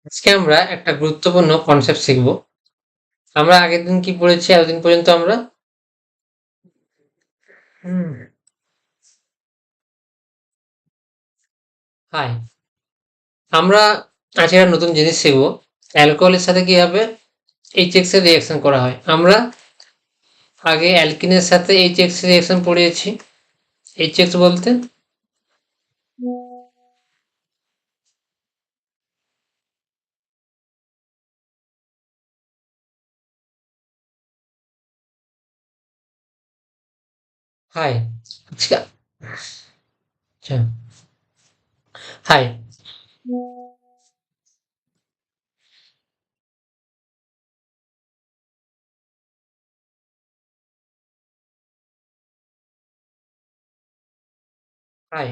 আজকে আমরা একটা গুরুত্বপূর্ণ কনসেপ্ট শিখব। আমরা আগের দিন কি পড়েছি? এতদিন পর্যন্ত আমরা হুম, হাই আমরা আজকে একটা নতুন জিনিস শিখবো। অ্যালকোহলের সাথে কিভাবে এইচএক্স এর রিয়াকশন করা হয়। আমরা আগে অ্যালকিনের সাথে এইচএক্স এর রিয়াকশন পড়িয়েছি। এইচএক্স বলতে হাই আচ্ছা আচ্ছা হাই হাই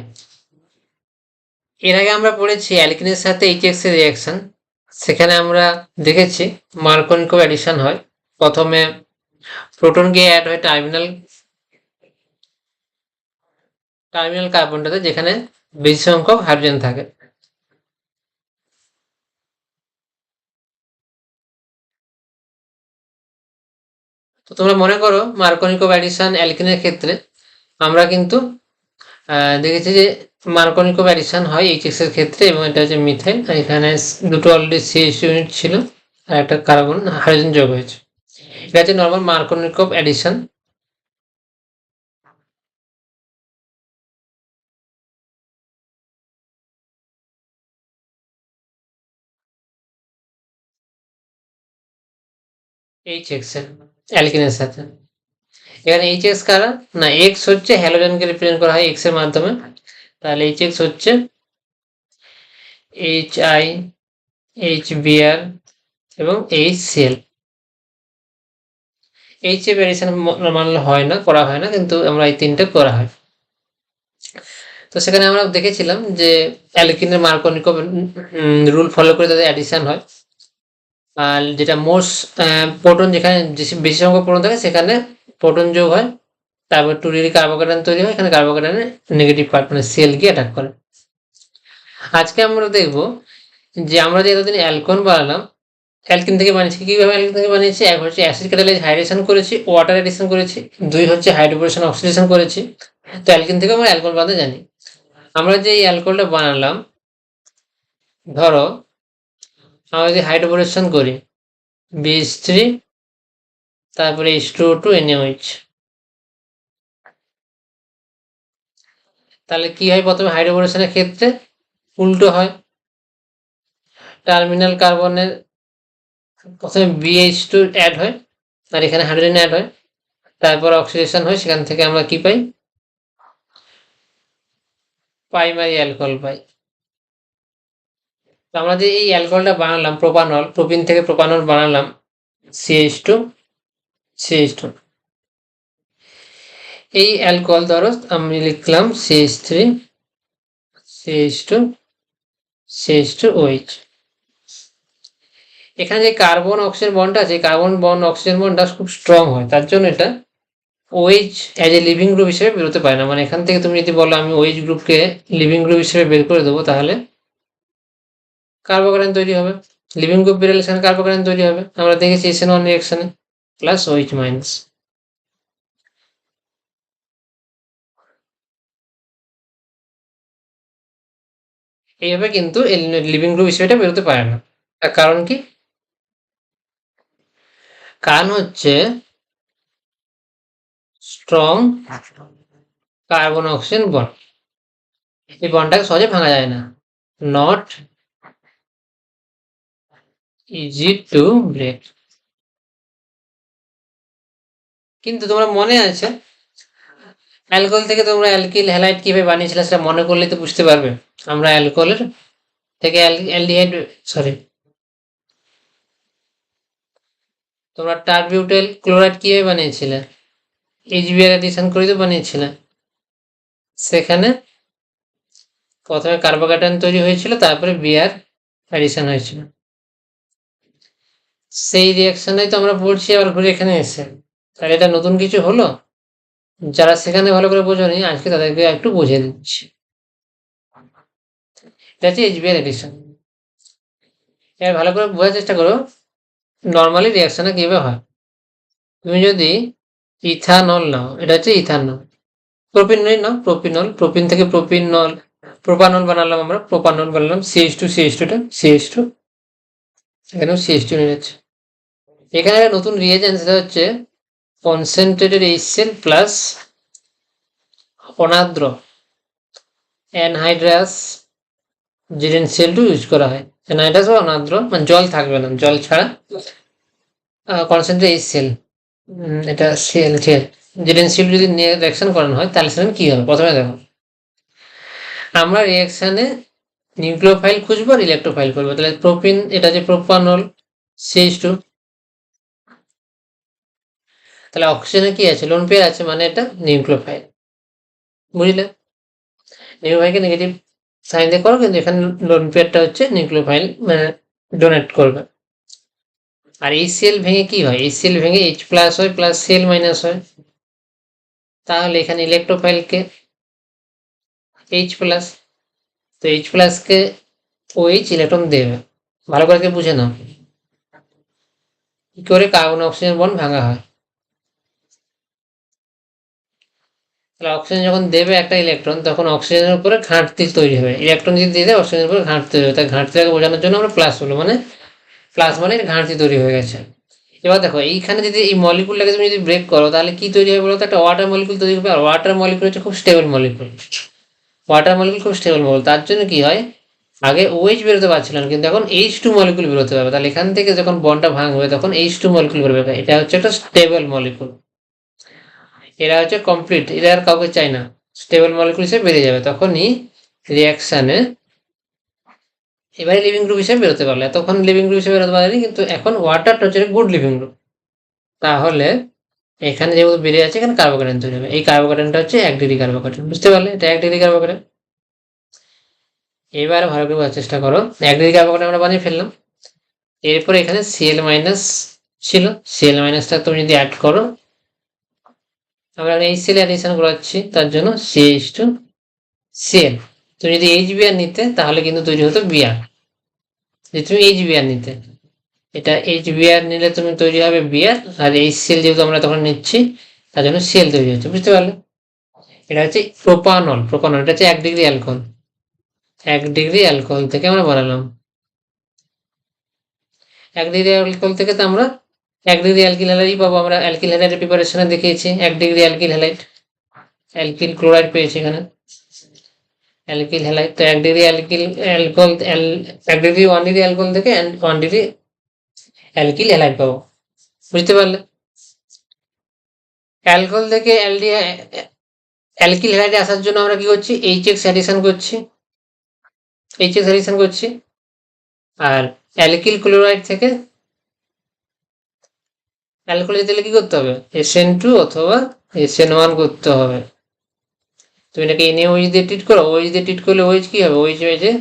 এর আগে আমরা পড়েছি অ্যালকিনের সাথে এইচএক্স এর রিয়াকশন। সেখানে আমরা দেখেছি মার্কোনিকো অ্যাডিশন হয়। প্রথমে প্রোটন গিয়ে অ্যাড হয় টার্মিনাল কার্বনটাতে, যেখানে বেশি সংখ্যক হাইড্রোজেন থাকে। তো তোমরা মনে করো মার্কোনিকো অ্যাডিশন অ্যালকিনের ক্ষেত্রে আমরা কিন্তু দেখেছি যে মার্কোনিকো অ্যাডিশন হয় এইচএক্স এর ক্ষেত্রে, এবং এটা হচ্ছে মিথাইল, আর এখানে দুটো অলরেডি সিএইচ ইউনিট ছিল আর একটা কার্বন হাইড্রোজেন যোগ হয়েছে। এটা হচ্ছে নর্মাল মার্কোনিকো অ্যাডিশন। এইচএক্স এর অ্যালকিনের সাথে এখানে এইচএক্স কারা না, এক্স হচ্ছে হ্যালোজেনকে রিপ্রেজেন্ট করা হয় এক্স এর মাধ্যমে। তাহলে এইচএক্স হচ্ছে এইচ আই, এইচ বিআর এবং H CL. H A variation normal হয় না, করা হয় না, কিন্তু আমরা এই তিনটে করা হয়। তো সেখানে আমরা দেখেছিলাম যে অ্যালকিনের মার্কোনিকো রুল ফলো করে তাদের অ্যাডিশন হয়। আর যেটা মোস্ট প্রোটন, যেখানে বেশি সংখ্যক প্রোটন থাকে সেখানে প্রোটন যোগ হয়। তারপর 2 ডিগ্রি কার্বোক্যাটায়ন তৈরি হয়। এখানে কার্বোক্যাটায়নের নেগেটিভ পার্ট মানে সিএল গিয়ে অ্যাটাক করে। আজকে আমরা দেখব যে আমরা যে এতদিন অ্যালকোহল বানালাম, অ্যালকিন থেকে বানিয়েছি। কীভাবে অ্যালকিন থেকে বানিয়েছি? এক হচ্ছে অ্যাসিড ক্যাটালাইজ হাইড্রেশন করেছি, ওয়াটার এডিশন করেছি। দুই হচ্ছে হাইড্রোবোরেশন অক্সিডেশন করেছি। তো অ্যালকিন থেকে আমরা অ্যালকোহল বানাতে জানি। আমরা যে এই অ্যালকোহলটা বানালাম, ধরো আমরা যদি হাইড্রোবোরেশন করি BH3, তারপরে H2O2 NaOH, তাহলে কি হয়? প্রথমে হাইড্রোবোরেশনের ক্ষেত্রে উল্টো হয়। টার্মিনাল কার্বনের প্রথমে BH2 অ্যাড হয় আর এখানে হাইড্রোজেন অ্যাড হয়, তারপর অক্সিডেশন হয়, সেখান থেকে আমরা কি পাই? প্রাইমারি অ্যালকোহল পাই। তো আমরা যে এই অ্যালকোহলটা বানালাম প্রোপানল, প্রোপিন থেকে প্রোপানল বানালাম CH2 CH2। এই অ্যালকোহল ধরো আমি লিখলাম CH3 CH2 CH2OH। এখানে যে কার্বন অক্সিজেন বন্ডটা আছে, কার্বন বন্ড অক্সিজেন বন্ডটা খুব স্ট্রং হয়, তার জন্য এটা OH as a living group হিসেবে বেরোতে পারে না। মানে এখান থেকে তুমি যদি বলো আমি OH গ্রুপকে লিভিং গ্রুপ হিসেবে বের করে দেবো, তাহলে কার্বোক্যাটায়ন তৈরি হবে। লিভিং গ্রুপ বেরোলে সেখানে কার্বোক্যাটায়ন তৈরি হবে। আমরা দেখেছি SN1 রিঅ্যাকশনে প্লাস OH মাইনাস। এইভাবে কিন্তু লিভিং গ্রুপ হিসেবে এটা বেরোতে পারে না। তার কারণ কি? কারণ হচ্ছে স্ট্রং কার্বন অক্সিজেন বন্ড। এই বন্ডটাকে সহজে ভাঙা যায় না। Not easy to break. কিন্তু তোমার মনে আছে অ্যালকোহল থেকে তোমরা অ্যালকিল হ্যালাইড কিভাবে বানিয়েছিলে? সেটা মনে করলে তো বুঝতে পারবে। আমরা অ্যালকোহলের থেকে অ্যালডিহাইড, সরি, তোমরা টারবিউটাইল ক্লোরাইড কিভাবে বানিয়েছিলে? HBr অ্যাডিশন করে তো বানিয়েছিলে। সেখানে প্রথমে কার্বোক্যাটায়ন তৈরি হয়েছিল, তারপরে বিআর অ্যাডিশন হয়েছিল। সেই রিয়াকশনটাই তো আমরা পড়ছি আবার ঘুরে এখানে এসে। তাহলে এটা নতুন কিছু হলো? যারা সেখানে ভালো করে বোঝেনি, আজকে তাদেরকে একটু বুঝিয়ে দিচ্ছি। এটা হচ্ছে HBr অ্যাডিশন। এবার ভালো করে বোঝার চেষ্টা করো নর্মালি রিয়াকশনটা কীভাবে হয়। তুমি যদি ইথানল নাও, এটা হচ্ছে ইথানল, প্রোপিনল নাও, প্রোপিন থেকে প্রোপানল বানালাম, আমরা প্রোপানল বানালাম, CH2 CH2 এখানেও CH2 নিয়ে যাচ্ছে। এখানে একটা নতুন রিয়েজেন্ট, সেটা হচ্ছে কনসেন্ট্রেটেড HCl প্লাস অনাদ্র অ্যানহাইড্রাস জিরেনসিএল2 ইউজ করা হয়। অ্যানহাইড্রাস বা অনাদ্র মানে জল থাকবে না, জল ছাড়া কনসেন্ট্রেটেড HCl, এটা সেল জিরেনসিএল যদি নিয়ে রিয়াকশন করানো হয় তাহলে সেখানে কী হবে। প্রথমে দেখো, আমরা রিয়াকশানে নিউক্লিওফাইল খুঁজবো আর ইলেকট্রোফাইল করবো। তাহলে প্রোপিন, এটা যে প্রোপানল CH2, তাহলে অক্সিজেনে কি আছে, লোন পেয়ার আছে, মানে এটা নিউক্লিওফাইল। বুঝলে, নিউক্লিওফাইলকে নেগেটিভ সাইন দিয়ে করো, কিন্তু এখানে লোন পেয়ারটা হচ্ছে নিউক্লিওফাইল মানে ডোনেট করবে। আর HCl ভেঙে কি হয়, HCl ভেঙে H প্লাস হয় প্লাস Cl মাইনাস হয়। তাহলে এখানে ইলেকট্রোফাইলকে H প্লাস, তো H প্লাসকে OH ইলেকট্রন দেবে। ভালো করে বুঝে নাও কি করে কার্বন অক্সিজেন বন্ড ভাঙা হয়। তাহলে অক্সিজেন যখন দেবে একটা ইলেকট্রন, তখন অক্সিজেনের উপরে ঘাটতি তৈরি হবে। ইলেকট্রন যদি দিয়ে দেয় অক্সিজেনের উপরে ঘাটতি তৈরি হবে, তাই ঘাটতিটাকে বোঝানোর জন্য আমরা প্লাস হলো, মানে প্লাস মানে ঘাটতি তৈরি হয়ে গেছে। এবার দেখো এইখানে যদি এই মলিকুলটাকে তুমি যদি ব্রেক করো তাহলে কি তৈরি হবে বলো তো, একটা ওয়াটার মলিকুল তৈরি হবে। আর ওয়াটার মলিকুল হচ্ছে খুব স্টেবল মলিকুল, ওয়াটার মলিকুল খুব স্টেবল মলিকুল। তার জন্য কি হয়, আগে OH বেরোতে পারছিল না, কিন্তু এখন H2 মলিকুল বেরোতে পারবে। তাহলে এখান থেকে যখন বন্ডটা ভাঙবে তখন H2 মলিকুল বেরোবে। এটা হচ্ছে একটা স্টেবল মলিকুল। এরা হচ্ছে কমপ্লিট, এরা আর কাউকে চাই না, স্টেবল মলিকুল হিসেবে বেরিয়ে যাবে। তখনই রিয়াকশানে এবারে লিভিং গ্রুপ হিসেবে বেরোতে পারলো। এতক্ষণ লিভিং গ্রুপ হিসেবে বেরোতে পারেনি, কিন্তু এখন ওয়াটারটা হচ্ছে গুড লিভিং গ্রুপ। তাহলে এখানে যেহেতু বেরিয়ে আছে, এখানে কার্বোক্যাটায়ন তৈরি হবে। এই কার্বোক্যাটায়নটা হচ্ছে 1 ডিগ্রি কার্বোক্যাটায়ন, বুঝতে পারলে, এটা 1 ডিগ্রি কার্বোক্যাটায়ন। এবারে ভালো করে বোঝার চেষ্টা করো, 1 ডিগ্রি কার্বোক্যাটায়ন আমরা বানিয়ে ফেললাম। এরপরে এখানে Cl মাইনাস ছিল, Cl মাইনাসটা তুমি যদি অ্যাড করো, আমরা HCl অ্যাডিশন করাচ্ছি, তার জন্য CH2Cl। তুমি যদি HBr নিতে তাহলে কিন্তু তৈরি হতো বিআর। যদি তুমি HBr নিতে, এটা HBr নিলে তুমি তৈরি হবে বিআর, আর HCl যেহেতু আমরা তখন নিচ্ছি তার জন্য Cl তৈরি হচ্ছে, বুঝতে পারলে। এটা হচ্ছে প্রোপানল, এটা হচ্ছে 1 ডিগ্রি অ্যালকোহল, 1 ডিগ্রি অ্যালকোহল থেকে আমরা বানালাম। 1 ডিগ্রি অ্যালকোহল থেকে তো আমরা 1 ডিগ্রি অ্যালকিল হ্যালাইডই পাবো। আমরা অ্যালকিল হ্যালাইডের প্রিপারেশনে দেখিয়েছি 1 degree alkyl halide, alkyl chloride পেয়েছি এখানে, অ্যালকিল হ্যালাইড। তো 1 degree alkyl alcohol, 1 degree 1 degree alcohol থেকে 1 ডিগ্রি অ্যালকিল হ্যালাইড পাবো, বুঝতে পারলে। অ্যালকোহল থেকে অ্যালকিল হ্যালাইডে আসার জন্য আমরা কি করছি, HX অ্যাডিশন করছি, আর অ্যালকিল ক্লোরাইড থেকে অ্যালকোহল যেতে হলে কি করতে হবে, SN2 অথবা SN1 করতে হবে। তুমি এটাকে NaOH দিয়ে ট্রিট করো, OH দিয়ে ট্রিট করলে OH কি হবে, OH হয়ে যে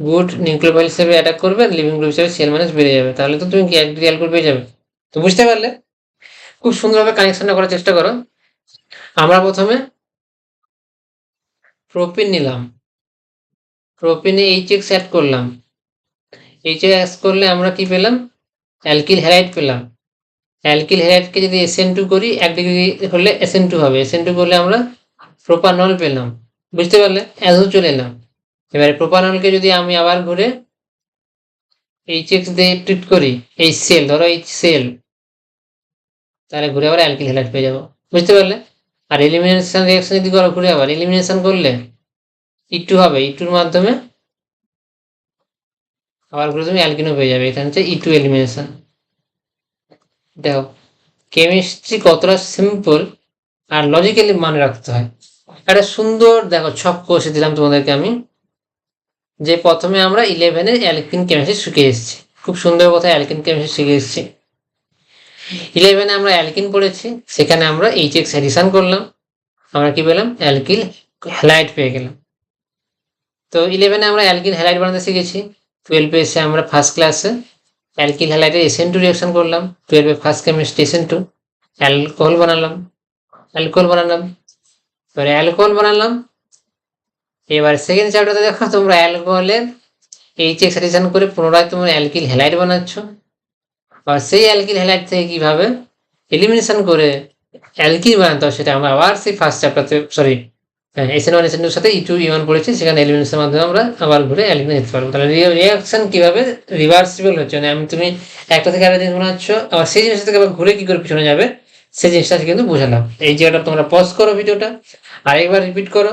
গুড নিউক্লিওফাইল হিসেবে অ্যাটাক করবে, আর লিভিং গ্রুপ হিসেবে Cl মাইনাস বেড়ে যাবে। তাহলে তো তুমি কি 1 ডিগ্রি অ্যালকোহল পেয়ে যাবে। তো বুঝতে পারলে, খুব সুন্দরভাবে কানেকশনটা করার চেষ্টা করো। আমরা প্রথমে প্রোপিন নিলাম, প্রোপিনে HX অ্যাড করলাম, HX করলে আমরা কি পেলাম, অ্যালকিল হ্যালাইড পেলাম। অ্যালকিল হ্যালাইডকে যদি SN2 করি, 1 ডিগ্রি হলে SN2 হবে, SN2 করলে আমরা প্রোপানল পেলাম, বুঝতে পারলে। এত চলে এলাম। এবারে প্রোপানলকে যদি আমি আবার ঘুরে HX দিয়ে ট্রিট করি, HCl ধরো HCl, তাহলে ঘুরে আবার অ্যালকিল হ্যালাইড পেয়ে যাবো, বুঝতে পারলে। আর এলিমিনেশন রিয়াকশন যদি করো, ঘুরে আবার এলিমিনেশন করলে E2 হবে, E2-র মাধ্যমে আবার ঘুরে তুমি অ্যালকিনও পেয়ে যাবে। এখানে হচ্ছে E2 এলিমিনেশন। দেখো কেমিস্ট্রি কতটা সিম্পল আর লজিক্যালি মানে রাখতে হয়। একটা সুন্দর দেখো ছক কষে দিলাম তোমাদেরকে আমি, যে প্রথমে আমরা 11-এ অ্যালকিন কেমিস্ট্রি শিখে এসেছি, খুব সুন্দর কথা, অ্যালকিন কেমিস্ট্রি শিখে এসেছি। 11-এ আমরা অ্যালকিন পড়েছি, সেখানে আমরা HX অ্যাডিশন করলাম, আমরা কি পেলাম, অ্যালকিল হ্যালাইড পেয়ে গেলাম। তো 11-এ আমরা অ্যালকিল হ্যালাইড বানাতে শিখেছি। 12-এ এসে আমরা ফার্স্ট ক্লাসে অ্যালকিল হ্যালাইডে SN2 রিয়াকশন করলাম। 12-এ ফার্স্ট কেমিস্ট্রি SN2 অ্যালকোহল বানালাম, এবারে অ্যালকোহল বানালাম। এবার সেকেন্ড চ্যাপ্টারে দেখো তোমরা অ্যালকোহলের এইচএক্স অ্যাডিশন করে পুনরায় তোমার অ্যালকিল হ্যালাইড বানাচ্ছ, আর সেই অ্যালকিল হ্যালাইড থেকে কিভাবে এলিমিনেশন করে অ্যালকিল বানাতে হয় সেটা আমরা আবার সেই ফার্স্ট চ্যাপ্টারতে SN1 SN2 সাথে E2 E1 পড়েছি, সেখানে এলিমিনেশনের মাধ্যমে আমরা আবার ঘুরে অ্যালকিনে যেতে পারবো। তাহলে রিয়াকশন কিভাবে রিভার্সিবল হচ্ছে, মানে আমি তুমি একটা থেকে আরেকটা জিনিস বানাচ্ছ, আবার সেই জিনিস থেকে আবার ঘুরে কি করে পিছনে যাবে সেই জিনিসটা কিন্তু বুঝালাম। এই জায়গাটা তোমরা পজ করো ভিডিওটা, আরেকবার রিপিট করো,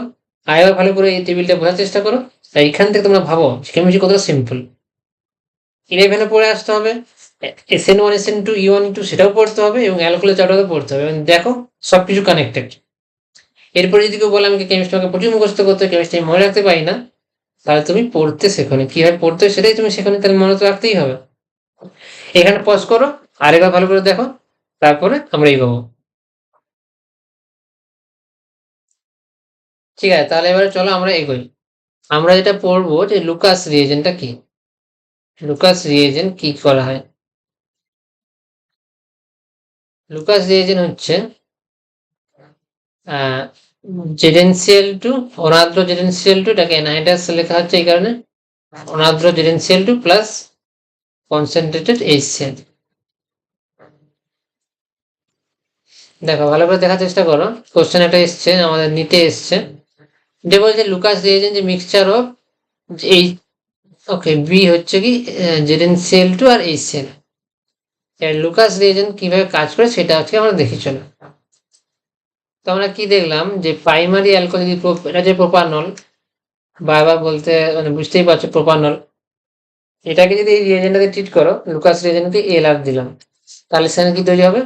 আরেকবার ভালো করে এই টেবিলটা বোঝার চেষ্টা করো। তাই এখান থেকে তোমরা ভাবো কেমিস্ট্রি কতটা সিম্পল। 11-এ পড়ে আসতে হবে, SN1 SN2 E1 E2 সেটাও পড়তে হবে, এবং অ্যালকোহলের চ্যাপ্টারও পড়তে হবে, এবং দেখো সবকিছু কানেক্টেড। এরপরে যদি কেউ বলে আমাকে কেমিস্ট্রি আমাকে প্রচুর মুখস্থ করতে, কেমিস্ট্রি মনে রাখতে পারি না, তাহলে তুমি পড়তে শেখোনি, কিভাবে পড়তে হয় সেটাই তুমি শেখোনি, তাহলে মনে তো রাখতেই হবে। এখানে পজ করো, আরেকবার ভালো করে দেখো, তারপরে আমরা এগোবো। ঠিক আছে, তাহলে এবারে চলো আমরা এগোই। আমরা যেটা পড়বো যে লুকাস রিএজেন্টটা কি, লুকাস রিএজেন্ট কি করা হয়। লুকাস রিএজেন্ট হচ্ছে জেডেনসিএল টু, অনাদ্র জেডেনসিএল টু, এটাকে এনহাইড্রাস লেখা হচ্ছে এই কারণে, অনাদ্র জেডেনসিএল টু প্লাস কনসেন্ট্রেটেড HCl। দেখো ভালো করে দেখার চেষ্টা করো, কোশ্চেন একটা এসছে আমাদের নিতে এসছে, যে বলছে লুকাস রিএজেন্ট যে মিক্সচার অফ এই, ওকে বি হচ্ছে কি জেডেনসিএল টু আর HCl। লুকাস রিএজেন্ট কিভাবে কাজ করে সেটা আজকে আমরা দেখি চলো। তো আমরা কি দেখলাম যে প্রাইমারি অ্যালকোহল যদি এটা যে প্রোপানল, বারবার বলতে মানে বুঝতেই পারছো প্রোপানল, এটাকে যদি এই রিএজেন্টটাকে ট্রিট করো, লুকাস রিএজেন্টকে এলআর দিলাম, তাহলে সেখানে কি তৈরি হবে,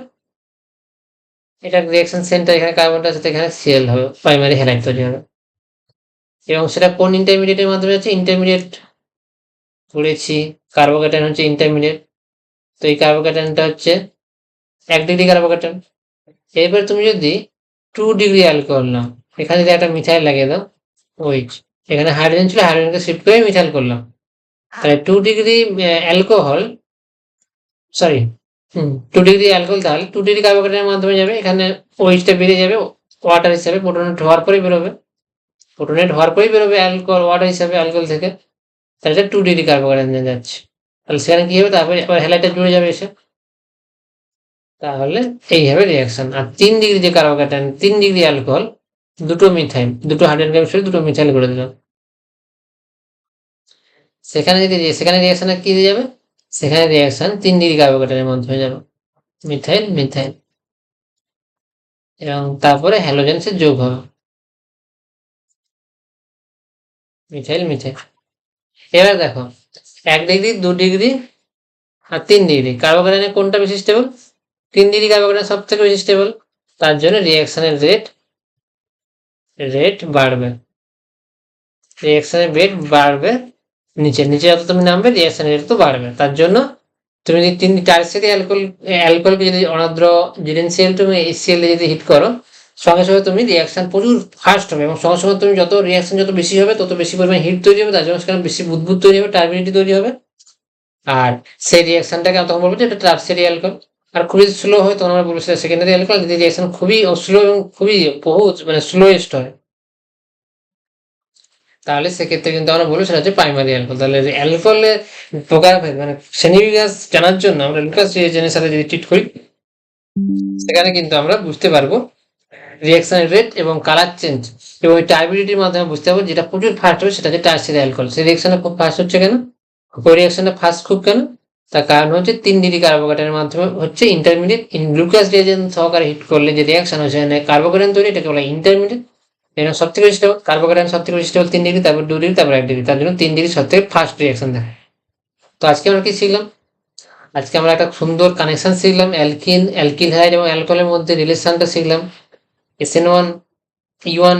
এটা রিঅ্যাকশন সেন্টার, এখানে কার্বনটা আছে, এখানে সিএল হবে, প্রাইমারি হ্যালাইড তৈরি হবে, এবং সেটা কোন ইন্টারমিডিয়েটের মাধ্যমে হচ্ছে, ইন্টারমিডিয়েট পড়েছি, কার্বোক্যাটায়ন হচ্ছে ইন্টারমিডিয়েট, তো এই কার্বোক্যাটায়নটা হচ্ছে 1 ডিগ্রি কার্বোক্যাটায়ন। এরপর তুমি যদি 2 ডিগ্রি অ্যালকোহল নাও, এখানে যদি একটা মিথাইল লাগিয়ে দাও, ওইচ, এখানে হাইড্রোজেন ছিল, হাইড্রোজেনকে শিফট করে মিথাইল করলাম, তাহলে 2 degree alcohol, sorry 2 degree alcohol, তাহলে 2 ডিগ্রি কার্বোক্যাটায়নের মাধ্যমে যাবে, এখানে ওইচটা বেরিয়ে যাবে ওয়াটার হিসাবে, প্রোটোনেট হওয়ার পরেই বেরোবে, প্রোটোনেট হওয়ার পরেই বেরোবে অ্যালকোহল ওয়াটার হিসাবে অ্যালকোহল থেকে, তাহলে এটা 2 ডিগ্রি কার্বোক্যাটায়ন যাচ্ছে, তাহলে সেখানে কি হবে, তারপরে আবার হ্যালাইডটা জুড়ে যাবে এসে, তাহলে এই হবে রিঅ্যাকশন। আর 3 ডিগ্রি যে কার্বোক্যাটায়ন, 3 ডিগ্রি অ্যালকোহল, দুটো মিথাইল, দুটো হাইড্রোজেন কেমিস্ট্রি, দুটো মিথাইল করে দিলাম, সেখানে যদি সেখানে রিঅ্যাকশনে কি দিয়ে যাবে, সেখানে রিঅ্যাকশন 3 ডিগ্রি কার্বোক্যাটায়নের মাধ্যমে যাবে, মিথাইল মিথাইল, এবং তারপরে হ্যালোজেন্সের যোগ হবে, মিথাইল মিথাইল। এবার দেখো 1 ডিগ্রি 2 ডিগ্রি আর 3 ডিগ্রি কার্বোক্যাটায়নের কোনটা বেশি স্টেবল, 3 ডিগ্রি কার্বোক্যাটায়ন সব থেকে বেশি স্টেবল, তার জন্য রিঅ্যাকশনের রেট বাড়বে, রিঅ্যাকশনের রেট বাড়বে, নিচে নিচে যত তুমি নামবে রিঅ্যাকশনের রেট তো বাড়বে, তার জন্য তুমি যদি 3 টারসিয়ারি অ্যালকোহলকে যদি অনাদ্র জেডেনসিএল তুমি HCl যদি হিট করো, সঙ্গে সঙ্গে তুমি রিঅ্যাকশন প্রচুর ফাস্ট হবে, এবং সঙ্গে সঙ্গে তুমি যত রিঅ্যাকশন যত বেশি হবে তত বেশি পরিমাণে হিট তৈরি হবে, তার জন্য সেখানে বেশি বুদবুদ তৈরি হবে, টার্বিডিটি তৈরি হবে, আর সেই রিঅ্যাকশনটাকে আমরা তখন বলবো যে এটা টারসিয়ারি অ্যালকোহল। আর খুবই স্লো হয় তখন আমরা বলবো সেটা সেকেন্ডারি অ্যালকোহল, যদি রিঅ্যাকশন খুবই স্লো এবং খুবই বহুত মানে স্লোয়েস্ট হয়, তাহলে সেক্ষেত্রে কিন্তু আমরা বলবো সেটা হচ্ছে প্রাইমারি অ্যালকোহল। তাহলে অ্যালকোহলের প্রকারভেদ মানে শ্রেণীবিন্যাস জানার জন্য আমরা লুকাস রিএজেন্টের সাথে যদি ট্রিট করি, সেখানে কিন্তু আমরা বুঝতে পারবো রিঅ্যাকশনের রেট এবং কালার চেঞ্জ, এবং ওই টার্বিডিটির মাধ্যমে বুঝতে পারবো যেটা প্রচুর ফাস্ট হবে সেটা হচ্ছে টারসিয়ারি অ্যালকোহল। সেই রিঅ্যাকশনটা খুব ফাস্ট হচ্ছে কেন, ওই রিঅ্যাকশনটা ফাস্ট খুব কেন, তার কারণ হচ্ছে 3 ডিগ্রি কার্বোক্যাটায়নের মাধ্যমে হচ্ছে ইন্টারমিডিয়েট, গ্লুকোজ রিএজেন্ট সহকারে হিট করলে যে রিঅ্যাকশন হচ্ছে কার্বোক্যাটায়ন তৈরি, এটাকে বলা ইন্টারমিডিয়েট, এখানে সব থেকে বেশি স্টেবল কার্বোক্যাটায়ন, সব থেকে বেশি স্টেবল 3 ডিগ্রি, তারপর 2 ডিগ্রি, তারপর 1 ডিগ্রি, তার জন্য 3 ডিগ্রি সব থেকে ফাস্ট রিঅ্যাকশন দেয়। তো আজকে আমরা কি শিখলাম, আজকে আমরা একটা সুন্দর কানেকশন শিখলাম, অ্যালকিল হ্যালাইড এবং অ্যালকোহলের মধ্যে রিলেশনটা শিখলাম, SN1 E1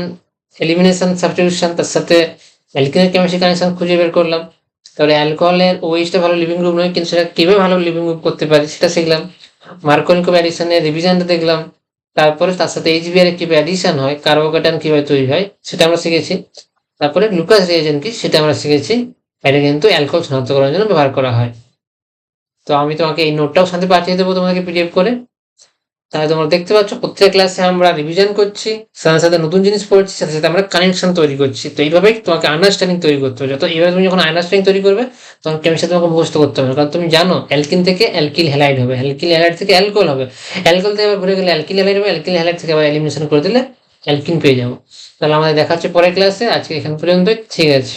এলিমিনেশন সাবস্টিটিউশন, তার সাথে অ্যালকিনের কেমিস্ট্রি কানেকশন খুঁজে বের করলাম, তাহলে অ্যালকোহলের ওএইচটা ভালো লিভিং গ্রুপ নয়, কিন্তু সেটা কীভাবে ভালো লিভিং গ্রুপ করতে পারি সেটা শিখলাম, মার্কোনিকোভ অ্যাডিশনের রিভিশনটা দেখলাম, তারপরে তার সাথে HBr এর কীভাবে অ্যাডিশন হয়, কার্বোক্যাটায়ন কীভাবে তৈরি হয় সেটা আমরা শিখেছি, তারপরে গ্লুকোজ রিএজেন্ট কি সেটা আমরা শিখেছি, এটা কিন্তু অ্যালকোহল শনাক্তকরণের জন্য ব্যবহার করা হয়। তো আমি তোমাকে এই নোটটাও সাথে পাঠিয়ে দেবো তোমাকে PDF করে, তাহলে তোমরা দেখতে পাচ্ছ প্রত্যেক ক্লাসে আমরা রিভিশন করছি, সাথে সাথে নতুন জিনিস পড়ছি, সাথে সাথে আমরা কানেকশন তৈরি করছি। তো এইভাবেই তোমাকে আন্ডারস্ট্যান্ডিং তৈরি করতে হবে। যত এইভাবে তুমি যখন আন্ডারস্ট্যান্ডিং তৈরি করবে তখন কেমিস্ট্রি তোমাকে মুখস্থ করতে হবে না। কারণ তুমি জানো অ্যালকিন থেকে অ্যালকিল হ্যালাইড হবে, অ্যালকিল হ্যালাইড থেকে অ্যালকোহল হবে, অ্যালকোহল থেকে আবার ঘুরে গেলে অ্যালকিল হ্যালাইড হবে, অ্যালকিল হ্যালাইড থেকে আবার এলিমিনেশন করে দিলে অ্যালকিন পেয়ে যাবো। তাহলে আমাদের দেখা হচ্ছে পরের ক্লাসে। আজকে এখান পর্যন্তই, ঠিক আছে।